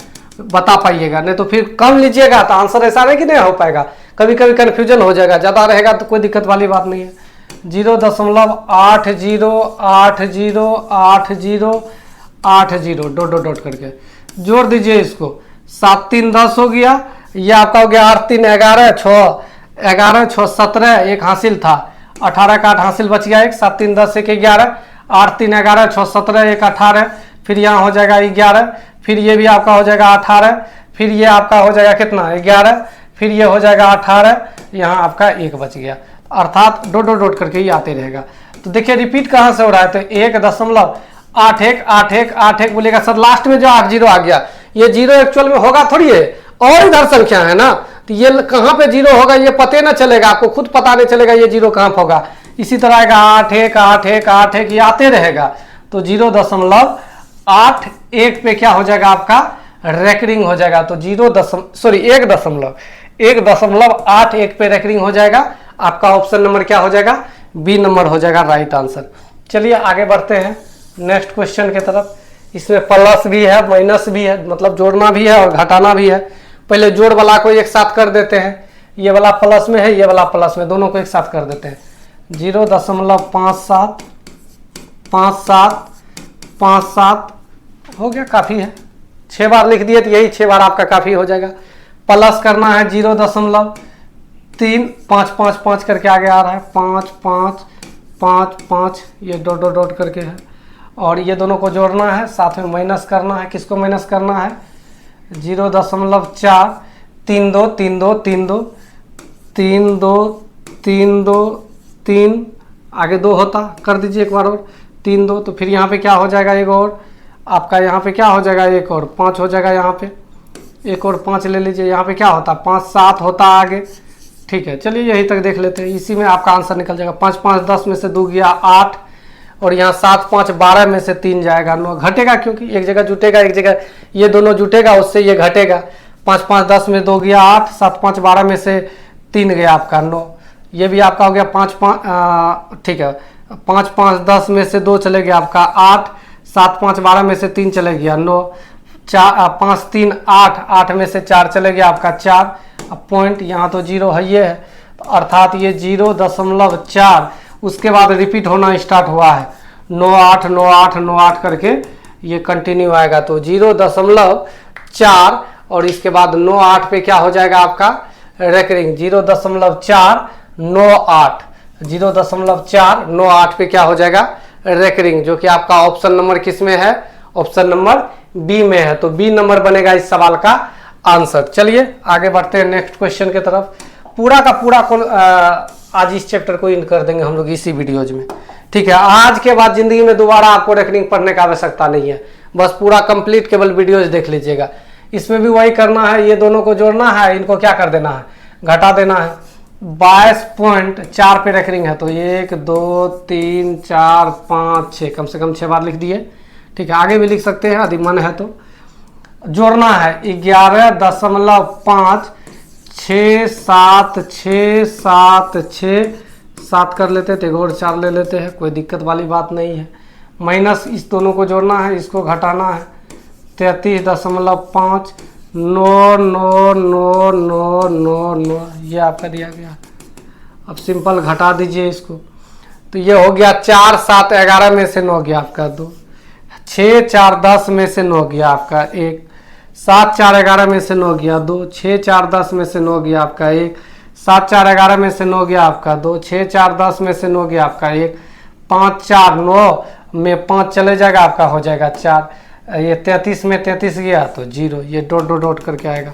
Speaker 1: बता पाइएगा। नहीं तो फिर कम लीजिएगा तो आंसर ऐसा नहीं कि नहीं हो पाएगा, कभी कभी कन्फ्यूजन हो जाएगा। ज़्यादा रहेगा तो कोई दिक्कत वाली बात नहीं है। 0.808080 डॉट करके जोड़ दीजिए इसको। 7 3 10 हो गया, ये आपका हो गया 8 3 11 6 11 6 17, एक हासिल था, 18 का 8 हासिल बच गया, एक 7 3 10 1 11, 8 3 11 6 17 1 18, फिर यहाँ हो जाएगा 11, फिर ये भी आपका हो जाएगा 18, फिर ये आपका हो जाएगा कितना 11, फिर ये हो जाएगा 18, यहाँ आपका 1 बच गया। अर्थात डॉट करके ही आते रहेगा। तो देखिए रिपीट कहाँ से हो रहा है, तो 1.818181 बोलेगा सर लास्ट में जो 80 आ गया, ये 0 एक्चुअल में होगा थोड़ी है, और इधर संख्या है ना, तो ये कहाँ पे 0 होगा ये पते ना चलेगा, आपको खुद पता नहीं चलेगा ये 0 कहाँ पे होगा। इसी तरह आएगा 818181 ये आते रहेगा। तो 0.81 पे क्या हो जाएगा आपका रेकरिंग हो जाएगा। तो 1.81 पे रेकरिंग हो जाएगा। आपका ऑप्शन नंबर क्या हो जाएगा, बी नंबर हो जाएगा राइट आंसर। चलिए आगे बढ़ते हैं नेक्स्ट क्वेश्चन की तरफ। इसमें प्लस भी है माइनस भी है, मतलब जोड़ना भी है और घटाना भी है। पहले जोड़ वाला को एक साथ कर देते हैं, ये वाला प्लस में है, ये वाला प्लस में, दोनों को एक साथ कर देते हैं। 0.575757 हो गया, काफ़ी है। 6 बार लिख दिए तो यही 6 बार आपका काफ़ी हो जाएगा। प्लस करना है 0.3555 करके आगे आ रहा है, 5 5 5 5, ये डॉट करके है। और ये दोनों को जोड़ना है, साथ में माइनस करना है। किसको माइनस करना है, 0.4 3 2 3 2 3 2 3 2 3 2 3, आगे 2 होता, कर दीजिए एक बार और, 3 2, तो फिर यहाँ पे क्या हो जाएगा एक और, आपका यहाँ पे क्या हो जाएगा एक और 5 हो जाएगा, यहाँ पे एक और 5 ले लीजिए। यहाँ पे क्या होता 5 7 होता आगे, ठीक है। चलिए यही तक देख लेते हैं, इसी में आपका आंसर निकल जाएगा। 5 5 10 में से 2 गया 8, और यहाँ 7 5 12 में से 3 जाएगा 9, घटेगा क्योंकि एक जगह जुटेगा, एक जगह ये दोनों जुटेगा, उससे ये घटेगा। 5 5 10 में 2 गया 8, 7 5 12 में से 3 गया आपका 9, ये भी आपका हो गया 5 5, ठीक है। 5 5 10 में से 2 चले गया आपका 8, 7 5 12 में से 3 चले गया 9, 5 3 8, 8 में से 4 चले गया आपका 4। अब पॉइंट यहाँ तो 0 है, ये है, तो अर्थात ये 0.4 उसके बाद रिपीट होना स्टार्ट हुआ है, 9 8 9 8 9 8 करके ये कंटिन्यू आएगा। तो 0.4 और इसके बाद 9 8 पे क्या हो जाएगा आपका रेकरिंग, 0.498 0.498 पे क्या हो जाएगा रेकरिंग, जो कि आपका ऑप्शन नंबर किस में है, ऑप्शन नंबर बी में है। तो बी नंबर बनेगा इस सवाल का आंसर। चलिए आगे बढ़ते हैं नेक्स्ट क्वेश्चन की तरफ। पूरा का पूरा आज इस चैप्टर को इन कर देंगे हम लोग इसी वीडियोज में, ठीक है। आज के बाद जिंदगी में दोबारा आपको रेकरिंग पढ़ने का आवश्यकता नहीं है, बस पूरा कंप्लीट केवल वीडियोज देख लीजिएगा। इसमें भी वही करना है, ये दोनों को जोड़ना है, इनको क्या कर देना है, घटा देना है। 22.4 पे रेकरिंग है, तो 1 2 3 4 5 6, कम से कम 6 बार लिख दिए, ठीक है। आगे भी लिख सकते हैं यदि मन है तो। जोड़ना है 11.5 6 7 6 7 6 7 कर लेते हैं, तो और 4 ले लेते हैं, कोई दिक्कत वाली बात नहीं है। माइनस इस दोनों को जोड़ना है, इसको घटाना है 33.5 no no no no no no, ये आपका दिया गया। अब सिंपल घटा दीजिए इसको, तो ये हो गया 4 7 11 में से 9 गया आपका 2, 6 4 10 में से 9 गया आपका 1, 7 4 11 में से 9 गया 2, 6 4 10 में से 9 गया आपका 1, 7 4 11 में से 9 गया आपका 2, 6 4 10 में से 9 गया आपका 1, 5 4 9 में 5 चले जाएगा आपका हो जाएगा 4, ये 33 में 33 गया तो 0, ये डॉट डॉट डॉट करके आएगा।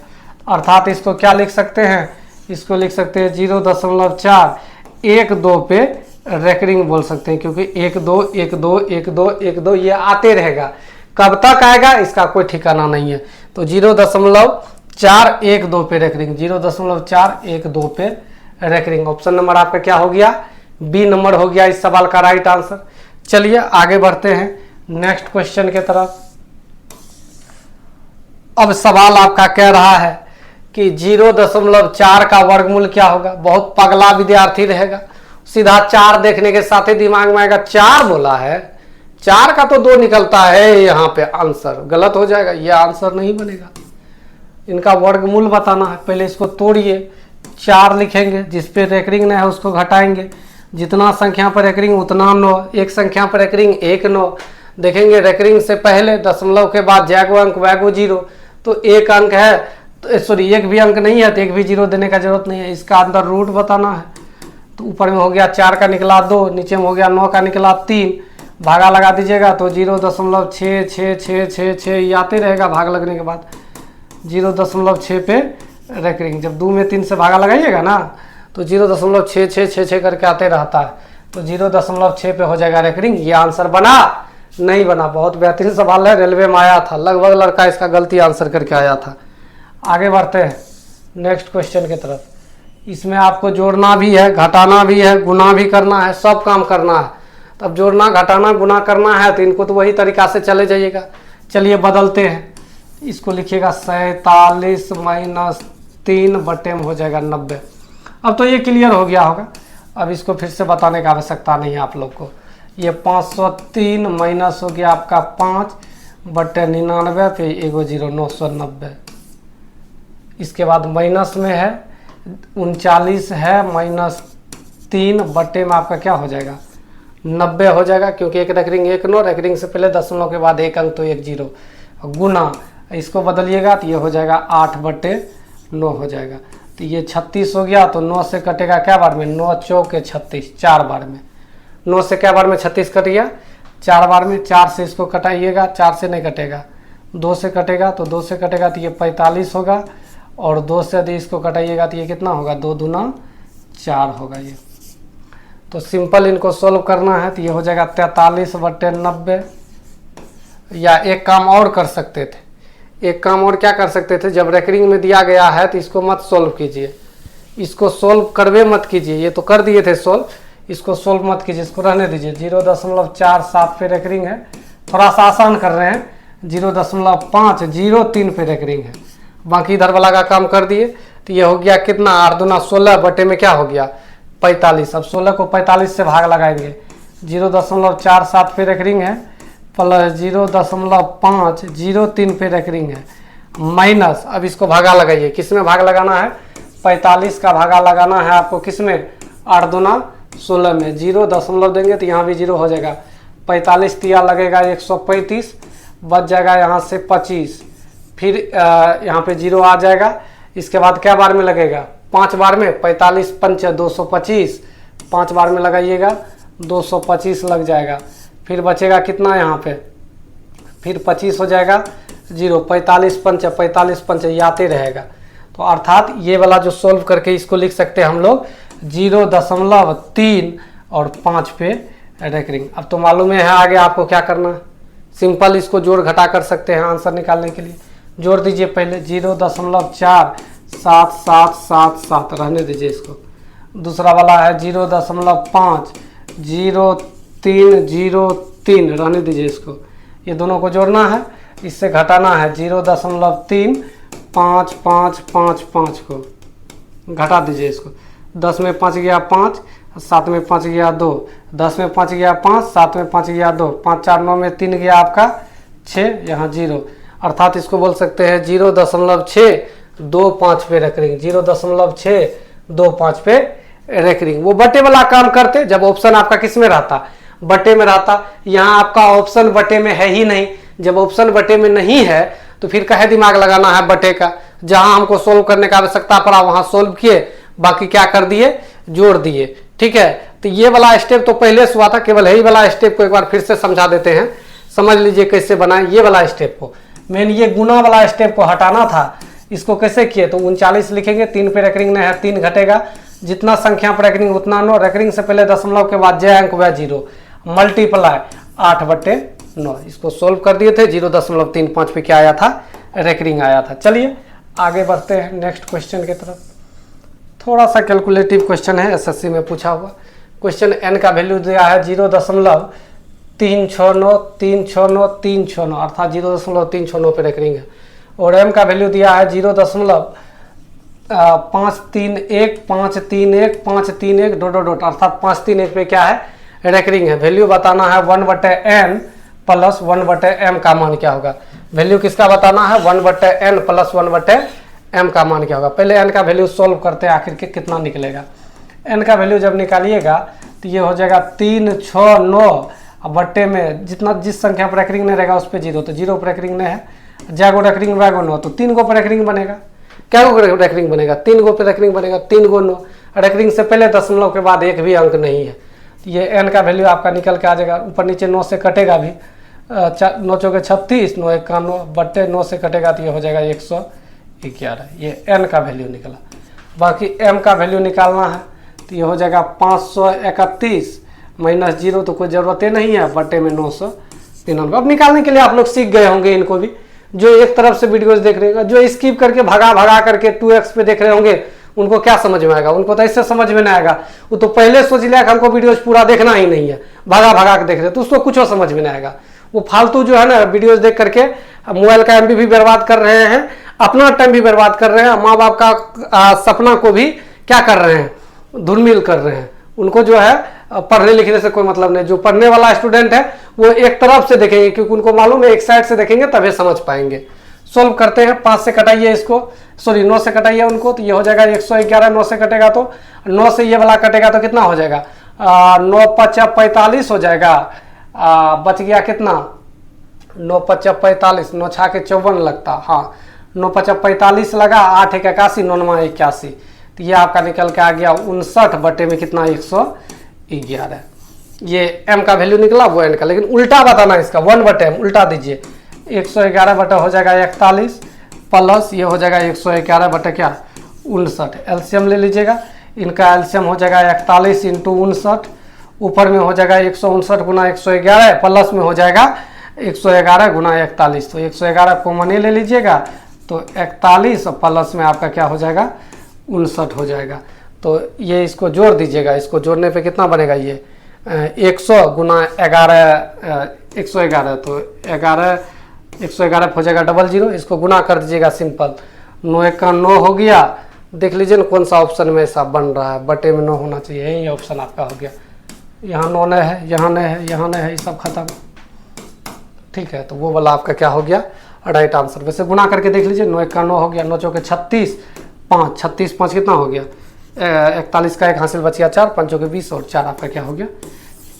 Speaker 1: अर्थात इसको क्या लिख सकते हैं, इसको लिख सकते हैं 0.4 1 2 पे रेकरिंग बोल सकते हैं, क्योंकि 1 2 1 2 1 2 1 2 ये आते रहेगा, कब तक आएगा इसका कोई ठिकाना नहीं है। तो 0.4 1 2 पे रेकरिंग, 0.4 1 2 पे रेकरिंग। ऑप्शन नंबर आपका क्या हो गया, बी नंबर हो गया इस सवाल का राइट आंसर। चलिए आगे बढ़ते हैं नेक्स्ट क्वेश्चन के तरफ। अब सवाल आपका कह रहा है कि 0.4 का वर्गमूल क्या होगा। बहुत पगला विद्यार्थी रहेगा, सीधा 4 देखने के साथ ही दिमाग में आएगा 4 बोला है, 4 का तो 2 निकलता है, यहाँ पे आंसर गलत हो जाएगा, ये आंसर नहीं बनेगा। इनका वर्गमूल बताना है, पहले इसको तोड़िए, 4 लिखेंगे, जिस पे रेकरिंग नहीं है उसको घटाएंगे, जितना संख्या पर रेकरिंग उतना 9, एक संख्या पर रेकरिंग 1 9, देखेंगे रेकरिंग से पहले दशमलव के बाद जैगो अंक वैगो 0, तो एक अंक है, तो सॉरी एक भी अंक नहीं है तो एक भी 0 देने का जरूरत नहीं है। इसका अंदर रूट बताना है, तो ऊपर में हो गया 4 का निकला 2, नीचे में हो गया 9 का निकला 3, भागा लगा दीजिएगा तो 0.66666 ये आते रहेगा भाग लगने के बाद 0.6 पे रेकरिंग। जब 2 में 3 से भागा लगाइएगा ना तो 0.6666 करके आते रहता है, तो 0.6 पे हो जाएगा रेकरिंग। ये आंसर बना नहीं बना, बहुत बेहतरीन सवाल है, रेलवे में आया था, लगभग लड़का इसका गलती आंसर करके आया था। आगे बढ़ते हैं नेक्स्ट क्वेश्चन की तरफ। इसमें आपको जोड़ना भी है, घटाना भी है, गुना भी करना है, सब काम करना है। तब जोड़ना घटाना गुना करना है तो इनको तो वही तरीका से चले जाइएगा। चलिए बदलते हैं, इसको लिखिएगा 47 - 3 बटे में हो जाएगा 90। अब तो ये क्लियर हो गया होगा, अब इसको फिर से बताने की आवश्यकता नहीं है आप लोग को। ये 503 माइनस हो गया आपका 5 बटे 99 पे 1 0 990। इसके बाद माइनस में है 39 है -3 बटे में आपका क्या हो जाएगा 90 हो जाएगा, क्योंकि एक रेकरिंग 1 9, रेकरिंग से पहले दशमलव के बाद एक अंक तो 1 0, गुना इसको बदलिएगा तो ये हो जाएगा 8 बटे 9 हो जाएगा। तो ये 36 हो गया, तो 9 से कटेगा क्या बार में, 9 चौके 36, 4 बार में 9 से क्या बार में 36 कट गया, 4 बार में। 4 से इसको कटाइएगा, 4 से नहीं कटेगा, 2 से कटेगा, तो 2 से कटेगा तो ये 45 होगा, और 2 से यदि इसको कटाइएगा तो ये कितना होगा 2 दूना 4 होगा ये। तो सिंपल इनको सोल्व करना है तो ये हो जाएगा 43 बटे 90। या एक काम और कर सकते थे, एक काम और क्या कर सकते थे, जब रेकरिंग में दिया गया है तो इसको मत सोल्व कीजिए, इसको सोल्व करवे मत कीजिए, ये तो कर दिए थे सोल्व, इसको सोल्व मत कीजिए, इसको रहने दीजिए। 0.47 पे रेकरिंग है, थोड़ा सा आसान कर रहे हैं, 0.503 पे रेकरिंग है, बाकी इधर वाला का काम कर दिए। तो ये हो गया कितना 8 दूना 16 बटे में क्या हो गया 45। अब 16 को 45 से भाग लगाएंगे, 0.47 पे रेकरिंग है प्लस 0.503 पे रेकरिंग है माइनस, अब इसको भागा लगाइए, किस में भाग लगाना है 45 का भागा लगाना है आपको, किस में 8 दूना 16 में, 0 दशमलव देंगे तो यहाँ भी 0 हो जाएगा, 45 तिया लगेगा 135, बच जाएगा यहाँ से 25, फिर यहाँ पे 0 आ जाएगा। इसके बाद क्या बार में लगेगा 5 बार में, 45 पंच 225, 5 बार में लगाइएगा 225 लग जाएगा, फिर बचेगा कितना यहाँ पे, फिर 25 हो जाएगा 0, 45 पंच ये आते रहेगा। तो अर्थात ये वाला जो सोल्व करके इसको लिख सकते हैं हम लोग 0.3 और 5 पे रेकरिंग। अब तो मालूम है आगे आपको क्या करना है, सिंपल इसको जोड़ घटा कर सकते हैं आंसर निकालने के लिए। जोड़ दीजिए पहले 0.477777 रहने दीजिए इसको, दूसरा वाला है 0.50303 रहने दीजिए इसको, ये दोनों को जोड़ना है, इससे घटाना है 0.3 5 5 5 5 को घटा दीजिए इसको, 10 में 5 गया 5, 7 में 5 गया 2, 10 में 5 गया 5, 7 में 5 गया 2, 5 4 9 में 3 गया आपका 6, यहाँ 0। अर्थात इसको बोल सकते हैं 0.625 पे रेकरिंग, 0.625 पे रेकरिंग। वो बटे वाला काम करते जब ऑप्शन आपका किस में रहता, बटे में रहता। यहाँ आपका ऑप्शन बटे में है ही नहीं, जब ऑप्शन बटे में नहीं है तो फिर कहे दिमाग लगाना है बटे का। जहां हमको सोल्व करने का आवश्यकता पड़ा वहां सोल्व किए, बाकी क्या कर दिए, जोड़ दिए। ठीक है, तो ये वाला स्टेप तो पहले से हुआ था, केवल यही वाला स्टेप को एक बार फिर से समझा देते हैं, समझ लीजिए कैसे बनाए ये वाला स्टेप को। मेन ये गुना वाला स्टेप को हटाना था, इसको कैसे किए, तो 39 लिखेंगे, 3 पे रेकरिंग नहीं है, 3 घटेगा, जितना संख्या पर रेकरिंग उतना 9, रेकरिंग से पहले दशमलव के बाद जय अंक वह 0, मल्टीप्लाई 8/9। इसको सोल्व कर दिए थे, 0.35 पे क्या आया था, रेकरिंग आया था। चलिए आगे बढ़ते हैं नेक्स्ट क्वेश्चन की तरफ। थोड़ा सा कैलकुलेटिव क्वेश्चन है, एसएससी में पूछा हुआ क्वेश्चन। एन का वैल्यू दिया है 0.369 अर्थात 0.369 पे रेकरिंग है, और एम का वैल्यू दिया है 0.531 अर्थात 531 पे क्या है, रेकरिंग है। वैल्यू बताना है 1/n प्लस 1/m का मान क्या होगा। वैल्यू किसका बताना है, 1/n प्लस 1/m का मान क्या होगा। पहले n का वैल्यू सोल्व करते हैं, आखिर के कितना निकलेगा। n का वैल्यू जब निकालिएगा तो ये हो जाएगा 369, बट्टे में जितना जिस संख्या पर रेकरिंग नहीं रहेगा उस पर 0, तो 0 पर रेकरिंग नहीं है, जागो रेकरिंग वैगो 9, तो 3 गो पर रेकरिंग बनेगा। क्या गो रेकरिंग बनेगा, 3 गो पर रेकरिंग बनेगा, 3 गो 9, रेकरिंग से पहले दशमलव के बाद एक भी अंक नहीं है। ये n का वैल्यू आपका निकल के आ जाएगा, ऊपर नीचे 9 से कटेगा भी, 9 चौके 36, 9 1 91, बट्टे 9 से कटेगा तो ये हो जाएगा 111। ये n का वैल्यू निकला। बाकी m का वैल्यू निकालना है तो ये हो जाएगा 531 माइनस 0, तो कोई ज़रूरत ही नहीं है, बट्टे में 993। अब निकालने के लिए आप लोग सीख गए होंगे इनको भी, जो एक तरफ से वीडियोज देख रहे हैं, जो स्किप करके भगा करके 2x पे देख रहे होंगे उनको क्या समझ में आएगा, उनको तो ऐसे समझ में नहीं आएगा। वो तो पहले सोच लिया कि हमको वीडियोज पूरा देखना ही नहीं है, भगा के देख रहे, तो उसको कुछ समझ में नहीं आएगा। वो फालतू जो है ना वीडियोज देख करके मोबाइल का एमबी भी बर्बाद कर रहे हैं, अपना टाइम भी बर्बाद कर रहे हैं, माँ बाप का सपना को भी क्या कर रहे हैं, धूलमिल कर रहे हैं। उनको जो है पढ़ने लिखने से कोई मतलब नहीं। जो पढ़ने वाला स्टूडेंट है वो एक तरफ से देखेंगे, क्योंकि उनको मालूम है एक साइड से देखेंगे तभी समझ पाएंगे। सोल्व करते हैं, 5 से कटाइए इसको, सॉरी 9 से कटाइए उनको, तो ये हो जाएगा 111। 9 से कटेगा तो 9 से ये वाला कटेगा तो कितना हो जाएगा, 9 5 45 हो जाएगा। बच गया कितना, 9 5 45, 9 6 के 54 लगता, हाँ 9 5 45 लगा, 8 1 81, 9 81, तो ये आपका निकल के आ गया 59 बटे में कितना, 111। ये m का वैल्यू निकला, वो n का, लेकिन उल्टा बताना इसका, 1/m उल्टा दीजिए, 111 बटा हो जाएगा 41 प्लस ये हो जाएगा 111 बटे क्या, 59। एलसीएम ले लीजिएगा, इनका एलसीएम हो जाएगा 41 × 59, ऊपर में हो जाएगा 159 गुना 111, प्लस में हो जाएगा 111 गुना 41, तो 111 कॉमन ही ले लीजिएगा, तो 41 प्लस में आपका क्या हो जाएगा, 59 हो जाएगा। तो ये इसको जोड़ दीजिएगा, इसको जोड़ने पे कितना बनेगा, ये 100 गुना 11 111, तो 111 हो जाएगा 00, इसको गुना कर दीजिएगा सिंपल, 9 1 का 9 हो गया। देख लीजिए ना कौन सा ऑप्शन में ऐसा बन रहा है, बटे में 9 होना चाहिए, यही ऑप्शन आपका हो गया। यहाँ 9 नहीं है, यहाँ नहीं है, यहाँ नहीं है, ये सब खत्म, ठीक है। तो वो वाला आपका क्या हो गया, राइट आंसर। वैसे गुना करके देख लीजिए, 9 1 का 9 हो गया, 9 चौके 36, 5 36 5 कितना हो गया, 41 का 1 हासिल बच गया 4, 5 चौके 20 और 4 आपका क्या हो गया,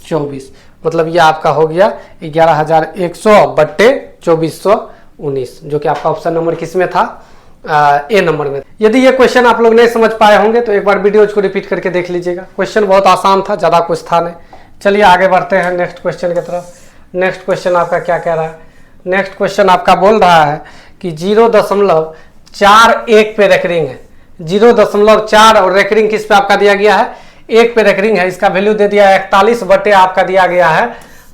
Speaker 1: 24। मतलब ये आपका हो गया 11100 बट्टे 2419, जो कि आपका ऑप्शन नंबर किस में था, ए नंबर में। यदि ये क्वेश्चन आप लोग नहीं समझ पाए होंगे तो एक बार वीडियोज को रिपीट करके देख लीजिएगा। क्वेश्चन बहुत आसान था, ज़्यादा कुछ था नहीं। चलिए आगे बढ़ते हैं नेक्स्ट क्वेश्चन की तरफ। नेक्स्ट क्वेश्चन आपका क्या कह रहा है, नेक्स्ट क्वेश्चन आपका बोल रहा है कि 0.41 पे रेकरिंग है, 0.4 और रेकरिंग किस पे आपका दिया गया है, 1 पे रेकरिंग है। इसका वैल्यू दे दिया है 41 बटे आपका दिया गया है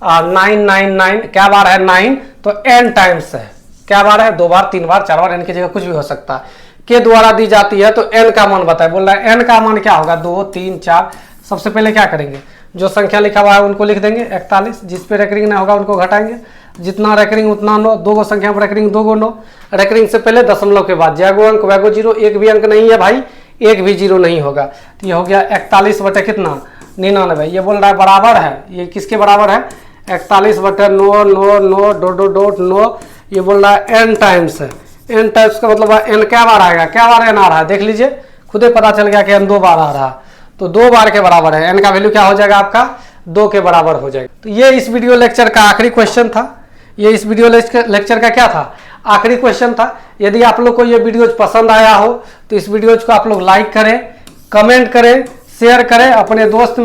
Speaker 1: 999, क्या बार है 9, तो n टाइम्स है, क्या बार है, 2 बार 3 बार 4 बार, n की जगह कुछ भी हो सकता है, के द्वारा दी जाती है, तो n का मान बताए। बोल रहा है n का मान क्या होगा, 2 3 4। सबसे पहले क्या करेंगे, जो संख्या लिखा हुआ है उनको लिख देंगे 41, जिस पे रेकरिंग नहीं होगा उनको घटाएंगे, जितना रेकरिंग उतना 9, 2 गो संख्या पर रेकरिंग 2 गो 9, रेकरिंग से पहले दशमलव के बाद जैगो अंक वैगो 0, एक भी अंक नहीं है भाई, एक भी 0 नहीं होगा, तो ये हो गया 41 बटे कितना, 99। ये बोल रहा है बराबर है, ये किसके बराबर है, 41 बटे 9 9 9 डॉट 9, ये बोल रहा है n टाइम्स है। n टाइम्स का मतलब n क्या बार आएगा, क्या बार n आ रहा है देख लीजिए, खुद ही पता चल गया कि n 2 बार आ रहा है, तो 2 बार के बराबर है। n का वैल्यू क्या हो जाएगा आपका 2 के बराबर हो जाएगा। तो ये इस वीडियो लेक्चर का आखिरी क्वेश्चन था। ये इस वीडियो लेक्चर का क्या था, आखिरी क्वेश्चन था। यदि आप लोग को ये वीडियोज पसंद आया हो तो इस वीडियोज को आप लोग लाइक करें, कमेंट करें, शेयर करें, अपने दोस्त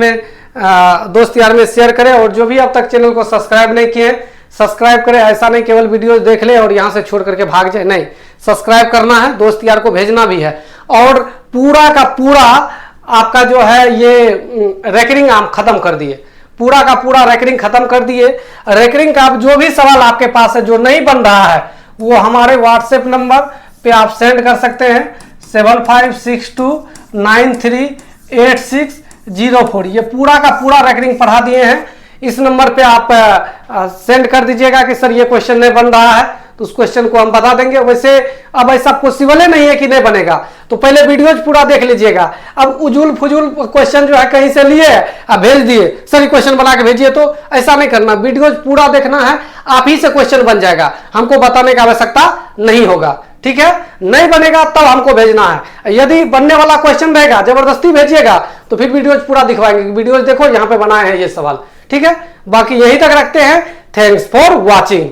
Speaker 1: यार में शेयर करें, और जो भी अब तक चैनल को सब्सक्राइब नहीं किए सब्सक्राइब करें। ऐसा नहीं केवल वीडियो देख ले और यहाँ से छोड़ करके भाग जाए, नहीं, सब्सक्राइब करना है, दोस्त यार को भेजना भी है। और पूरा का पूरा आपका जो है ये रेकरिंग आप खत्म कर दिए, पूरा का पूरा रेकरिंग खत्म कर दिए। रेकरिंग का आप जो भी सवाल आपके पास है जो नहीं बन रहा है वो हमारे व्हाट्सएप नंबर पे आप सेंड कर सकते हैं 7562938604। ये पूरा का पूरा रेकरिंग पढ़ा दिए हैं। इस नंबर पे आप सेंड कर दीजिएगा कि सर ये क्वेश्चन नहीं बन रहा है, तो उस क्वेश्चन को हम बता देंगे। वैसे अब ऐसा पॉसिबल ही नहीं है कि नहीं बनेगा, तो पहले वीडियोज पूरा देख लीजिएगा। अब उजुल फुजुल क्वेश्चन जो है कहीं से लिए अब भेज दिए, सर ये क्वेश्चन बना के भेजिए, तो ऐसा नहीं करना, वीडियोज पूरा देखना है, आप ही से क्वेश्चन बन जाएगा, हमको बताने की आवश्यकता नहीं होगा, ठीक है। नहीं बनेगा तब हमको भेजना है। यदि बनने वाला क्वेश्चन रहेगा जबरदस्ती भेजिएगा तो फिर वीडियोज पूरा दिखवाएंगे, वीडियोज देखो यहाँ पे बनाए हैं ये सवाल, ठीक है। बाकी यहीं तक रखते हैं। Thanks for watching.